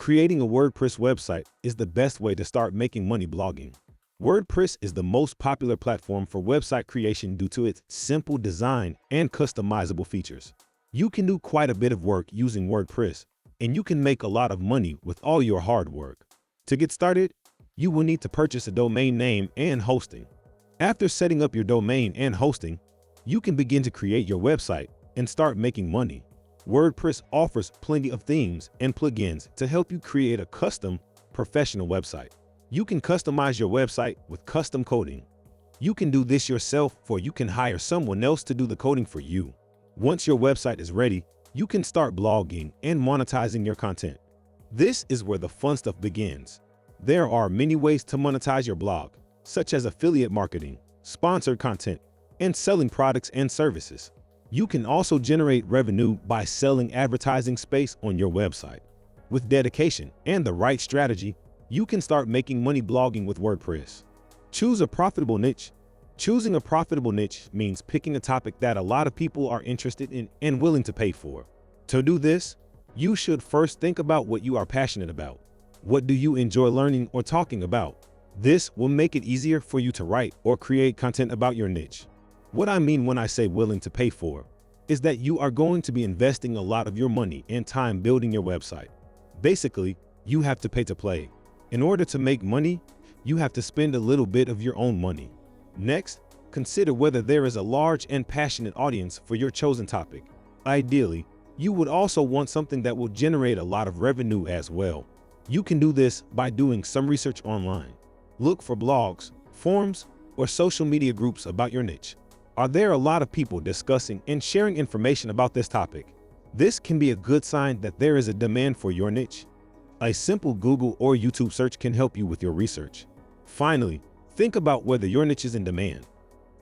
Creating a WordPress website is the best way to start making money blogging. WordPress is the most popular platform for website creation due to its simple design and customizable features. You can do quite a bit of work using WordPress, and you can make a lot of money with all your hard work. To get started, you will need to purchase a domain name and hosting. After setting up your domain and hosting, you can begin to create your website and start making money. WordPress offers plenty of themes and plugins to help you create a custom, professional website. You can customize your website with custom coding. You can do this yourself, or you can hire someone else to do the coding for you. Once your website is ready, you can start blogging and monetizing your content. This is where the fun stuff begins. There are many ways to monetize your blog, such as affiliate marketing, sponsored content, and selling products and services. You can also generate revenue by selling advertising space on your website. With dedication and the right strategy, you can start making money blogging with WordPress. Choose a profitable niche. Choosing a profitable niche means picking a topic that a lot of people are interested in and willing to pay for. To do this, you should first think about what you are passionate about. What do you enjoy learning or talking about? This will make it easier for you to write or create content about your niche. What I mean when I say willing to pay for is that you are going to be investing a lot of your money and time building your website. Basically, you have to pay to play. In order to make money, you have to spend a little bit of your own money. Next, consider whether there is a large and passionate audience for your chosen topic. Ideally, you would also want something that will generate a lot of revenue as well. You can do this by doing some research online. Look for blogs, forums, or social media groups about your niche. Are there a lot of people discussing and sharing information about this topic? This can be a good sign that there is a demand for your niche. A simple Google or YouTube search can help you with your research. Finally, think about whether your niche is in demand.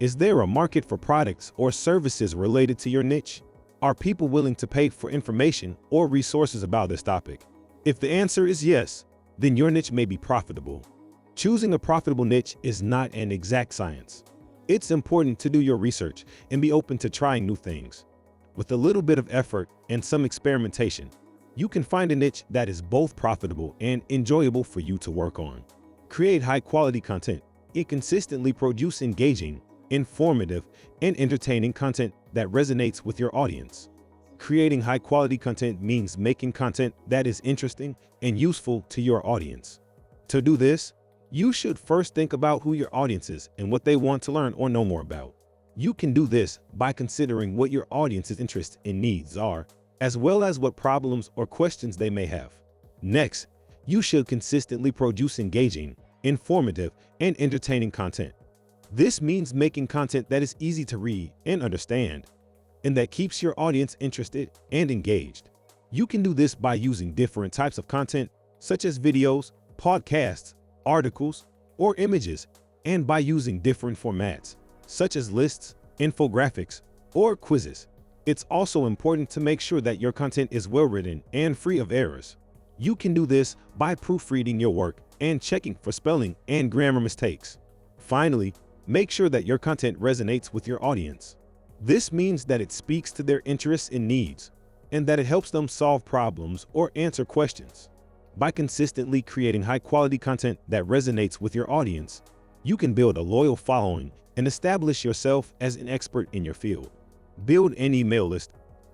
Is there a market for products or services related to your niche? Are people willing to pay for information or resources about this topic? If the answer is yes, then your niche may be profitable. Choosing a profitable niche is not an exact science. It's important to do your research and be open to trying new things. With a little bit of effort and some experimentation, you can find a niche that is both profitable and enjoyable for you to work on. Create high-quality content and consistently produce engaging, informative, and entertaining content that resonates with your audience. Creating high-quality content means making content that is interesting and useful to your audience. To do this, you should first think about who your audience is and what they want to learn or know more about. You can do this by considering what your audience's interests and needs are, as well as what problems or questions they may have. Next, you should consistently produce engaging, informative, and entertaining content. This means making content that is easy to read and understand, and that keeps your audience interested and engaged. You can do this by using different types of content, such as videos, podcasts, articles, or images, and by using different formats, such as lists, infographics, or quizzes. It's also important to make sure that your content is well-written and free of errors. You can do this by proofreading your work and checking for spelling and grammar mistakes. Finally, make sure that your content resonates with your audience. This means that it speaks to their interests and needs, and that it helps them solve problems or answer questions. By consistently creating high-quality content that resonates with your audience, you can build a loyal following and establish yourself as an expert in your field. Build an email list,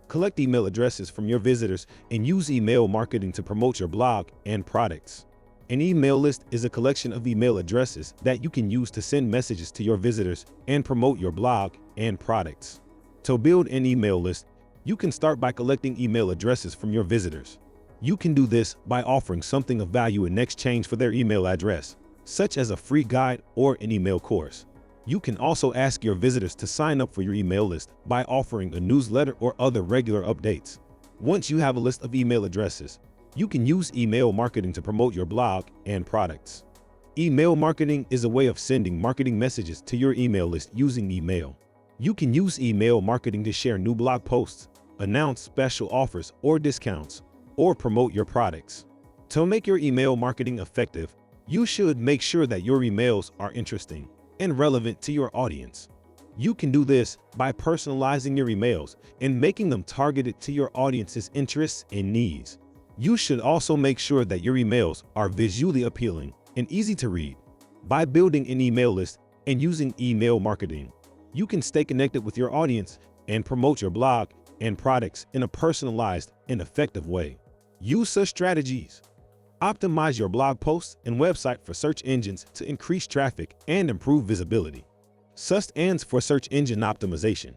collect email addresses from your visitors, and use email marketing to promote your blog and products. An email list is a collection of email addresses that you can use to send messages to your visitors and promote your blog and products. To build an email list, you can start by collecting email addresses from your visitors. You can do this by offering something of value in exchange for their email address, such as a free guide or an email course. You can also ask your visitors to sign up for your email list by offering a newsletter or other regular updates. Once you have a list of email addresses, you can use email marketing to promote your blog and products. Email marketing is a way of sending marketing messages to your email list using email. You can use email marketing to share new blog posts, announce special offers or discounts, or promote your products. To make your email marketing effective, you should make sure that your emails are interesting and relevant to your audience. You can do this by personalizing your emails and making them targeted to your audience's interests and needs. You should also make sure that your emails are visually appealing and easy to read. By building an email list and using email marketing, you can stay connected with your audience and promote your blog and products in a personalized and effective way. Use such strategies. Optimize your blog posts and website for search engines to increase traffic and improve visibility. SEO stands for search engine optimization.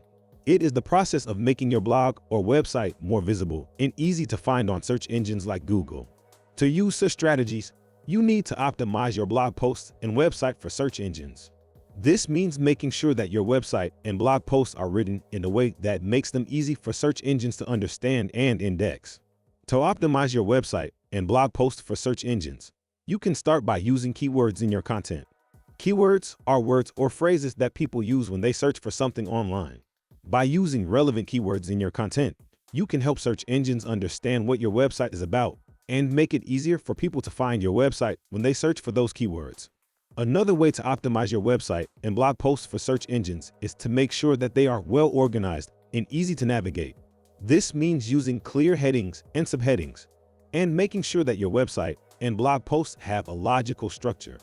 It is the process of making your blog or website more visible and easy to find on search engines like Google. To use such strategies, you need to optimize your blog posts and website for search engines. This means making sure that your website and blog posts are written in a way that makes them easy for search engines to understand and index. To optimize your website and blog posts for search engines, you can start by using keywords in your content. Keywords are words or phrases that people use when they search for something online. By using relevant keywords in your content, you can help search engines understand what your website is about and make it easier for people to find your website when they search for those keywords. Another way to optimize your website and blog posts for search engines is to make sure that they are well organized and easy to navigate. This means using clear headings and subheadings and making sure that your website and blog posts have a logical structure.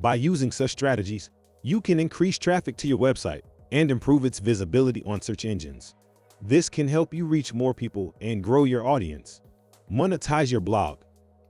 By using such strategies, you can increase traffic to your website and improve its visibility on search engines. This can help you reach more people and grow your audience. Monetize your blog.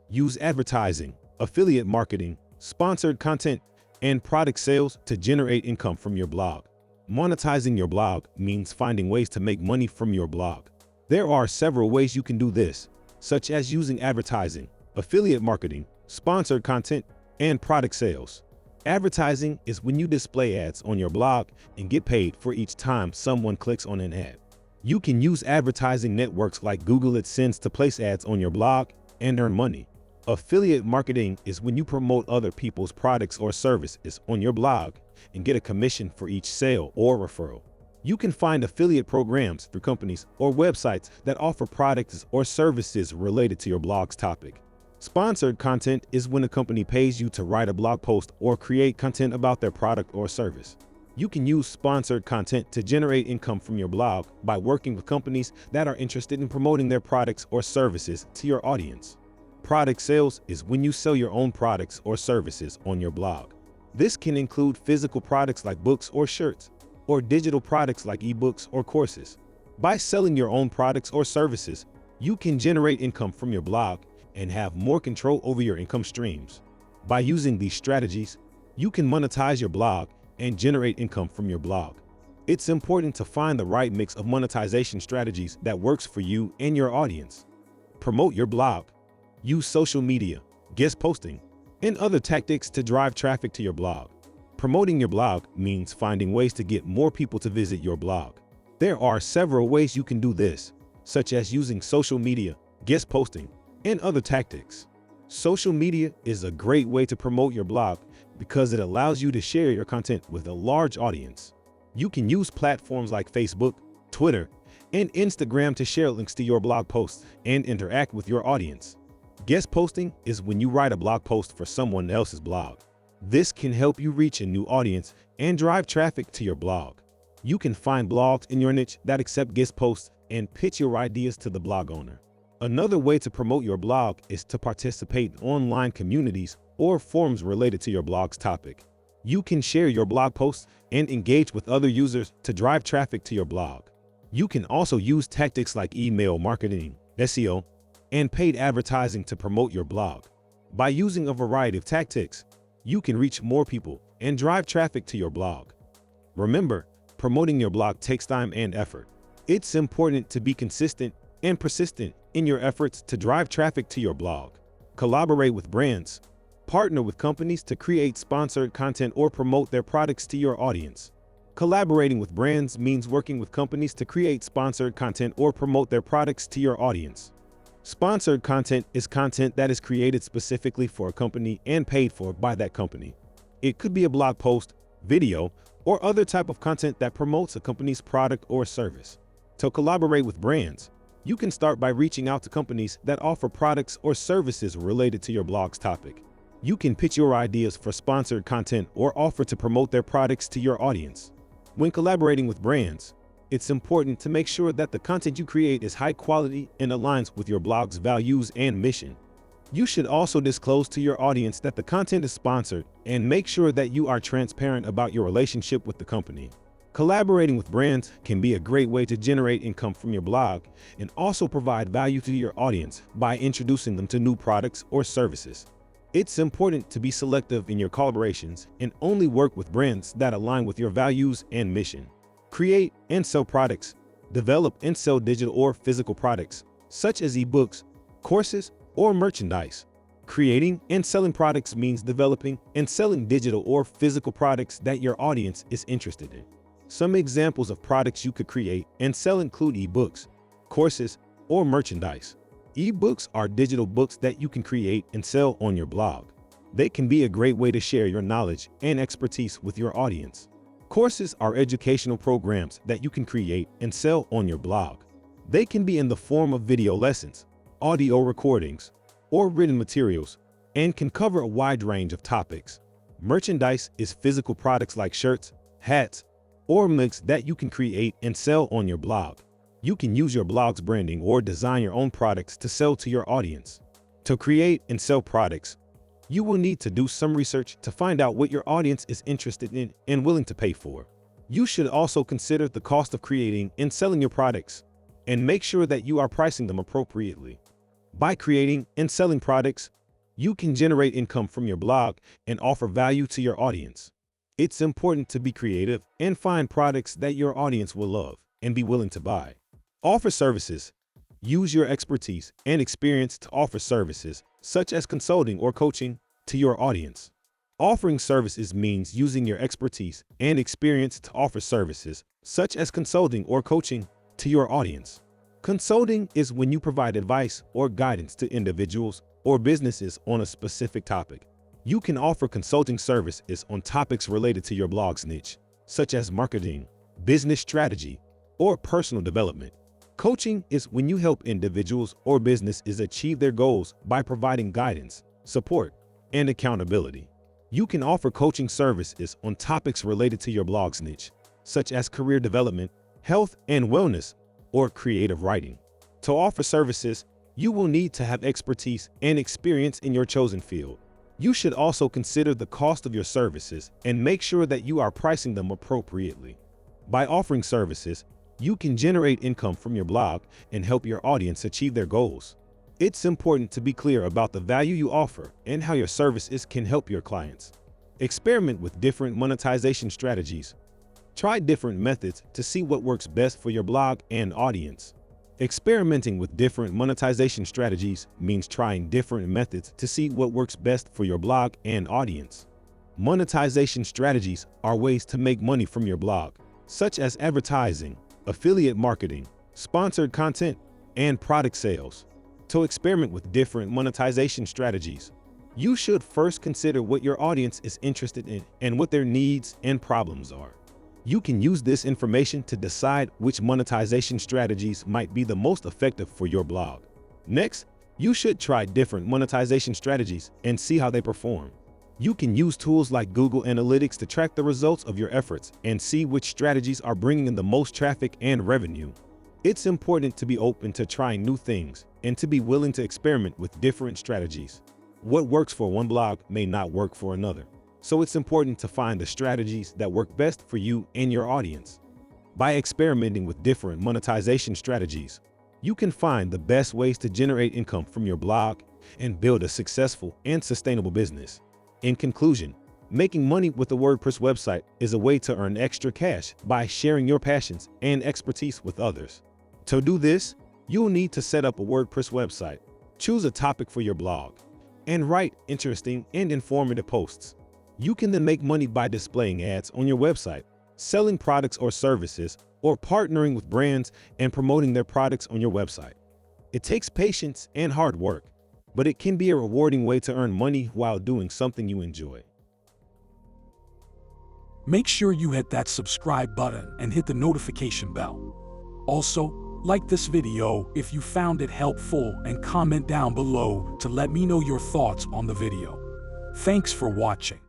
Use advertising, affiliate marketing, sponsored content, and product sales to generate income from your blog. Monetizing your blog means finding ways to make money from your blog. There are several ways you can do this, such as using advertising, affiliate marketing, sponsored content, and product sales. Advertising is when you display ads on your blog and get paid for each time someone clicks on an ad. You can use advertising networks like Google AdSense to place ads on your blog and earn money. Affiliate marketing is when you promote other people's products or services on your blog and get a commission for each sale or referral. You can find affiliate programs through companies or websites that offer products or services related to your blog's topic. Sponsored content is when a company pays you to write a blog post or create content about their product or service. You can use sponsored content to generate income from your blog by working with companies that are interested in promoting their products or services to your audience. Product sales is when you sell your own products or services on your blog. This can include physical products like books or shirts, or digital products like ebooks or courses. By selling your own products or services, you can generate income from your blog and have more control over your income streams. By using these strategies, you can monetize your blog and generate income from your blog. It's important to find the right mix of monetization strategies that works for you and your audience. Promote your blog. Use social media, guest posting, and other tactics to drive traffic to your blog. Promoting your blog means finding ways to get more people to visit your blog. There are several ways you can do this, such as using social media, guest posting, and other tactics. Social media is a great way to promote your blog because it allows you to share your content with a large audience. You can use platforms like Facebook, Twitter, and Instagram to share links to your blog posts and interact with your audience. Guest posting is when you write a blog post for someone else's blog. This can help you reach a new audience and drive traffic to your blog. You can find blogs in your niche that accept guest posts and pitch your ideas to the blog owner. Another way to promote your blog is to participate in online communities or forums related to your blog's topic. You can share your blog posts and engage with other users to drive traffic to your blog. You can also use tactics like email marketing, SEO, and paid advertising to promote your blog. By using a variety of tactics, you can reach more people and drive traffic to your blog. Remember, promoting your blog takes time and effort. It's important to be consistent and persistent in your efforts to drive traffic to your blog. Collaborate with brands. Partner with companies to create sponsored content or promote their products to your audience. Collaborating with brands means working with companies to create sponsored content or promote their products to your audience. Sponsored content is content that is created specifically for a company and paid for by that company. It could be a blog post, video, or other type of content that promotes a company's product or service. To collaborate with brands, you can start by reaching out to companies that offer products or services related to your blog's topic. You can pitch your ideas for sponsored content or offer to promote their products to your audience. When collaborating with brands, It's important to make sure that the content you create is high quality and aligns with your blog's values and mission. You should also disclose to your audience that the content is sponsored and make sure that you are transparent about your relationship with the company. Collaborating with brands can be a great way to generate income from your blog and also provide value to your audience by introducing them to new products or services. It's important to be selective in your collaborations and only work with brands that align with your values and mission. Create and sell products. Develop and sell digital or physical products, such as ebooks, courses, or merchandise. Creating and selling products means developing and selling digital or physical products that your audience is interested in. Some examples of products you could create and sell include ebooks, courses, or merchandise. Ebooks are digital books that you can create and sell on your blog. They can be a great way to share your knowledge and expertise with your audience. Courses are educational programs that you can create and sell on your blog. They can be in the form of video lessons, audio recordings, or written materials, and can cover a wide range of topics. Merchandise is physical products like shirts, hats, or mugs that you can create and sell on your blog. You can use your blog's branding or design your own products to sell to your audience. To create and sell products, you will need to do some research to find out what your audience is interested in and willing to pay for. You should also consider the cost of creating and selling your products and make sure that you are pricing them appropriately. By creating and selling products, you can generate income from your blog and offer value to your audience. It's important to be creative and find products that your audience will love and be willing to buy. Offer services. Use your expertise and experience to offer services, such as consulting or coaching, to your audience. Offering services means using your expertise and experience to offer services, such as consulting or coaching, to your audience. Consulting is when you provide advice or guidance to individuals or businesses on a specific topic. You can offer consulting services on topics related to your blog's niche, such as marketing, business strategy, or personal development. Coaching is when you help individuals or businesses achieve their goals by providing guidance, support, and accountability. You can offer coaching services on topics related to your blog's niche, such as career development, health and wellness, or creative writing. To offer services, you will need to have expertise and experience in your chosen field. You should also consider the cost of your services and make sure that you are pricing them appropriately. By offering services, you can generate income from your blog and help your audience achieve their goals. It's important to be clear about the value you offer and how your services can help your clients. Experiment with different monetization strategies. Try different methods to see what works best for your blog and audience. Experimenting with different monetization strategies means trying different methods to see what works best for your blog and audience. Monetization strategies are ways to make money from your blog, such as advertising, affiliate marketing, sponsored content, and product sales. To experiment with different monetization strategies, you should first consider what your audience is interested in and what their needs and problems are. You can use this information to decide which monetization strategies might be the most effective for your blog. Next, you should try different monetization strategies and see how they perform. You can use tools like Google Analytics to track the results of your efforts and see which strategies are bringing in the most traffic and revenue. It's important to be open to trying new things and to be willing to experiment with different strategies. What works for one blog may not work for another, so it's important to find the strategies that work best for you and your audience. By experimenting with different monetization strategies, you can find the best ways to generate income from your blog and build a successful and sustainable business. In conclusion, making money with a WordPress website is a way to earn extra cash by sharing your passions and expertise with others. To do this, you'll need to set up a WordPress website, choose a topic for your blog, and write interesting and informative posts. You can then make money by displaying ads on your website, selling products or services, or partnering with brands and promoting their products on your website. It takes patience and hard work, but it can be a rewarding way to earn money while doing something you enjoy. Make sure you hit that subscribe button and hit the notification bell. Also, like this video if you found it helpful and comment down below to let me know your thoughts on the video. Thanks for watching.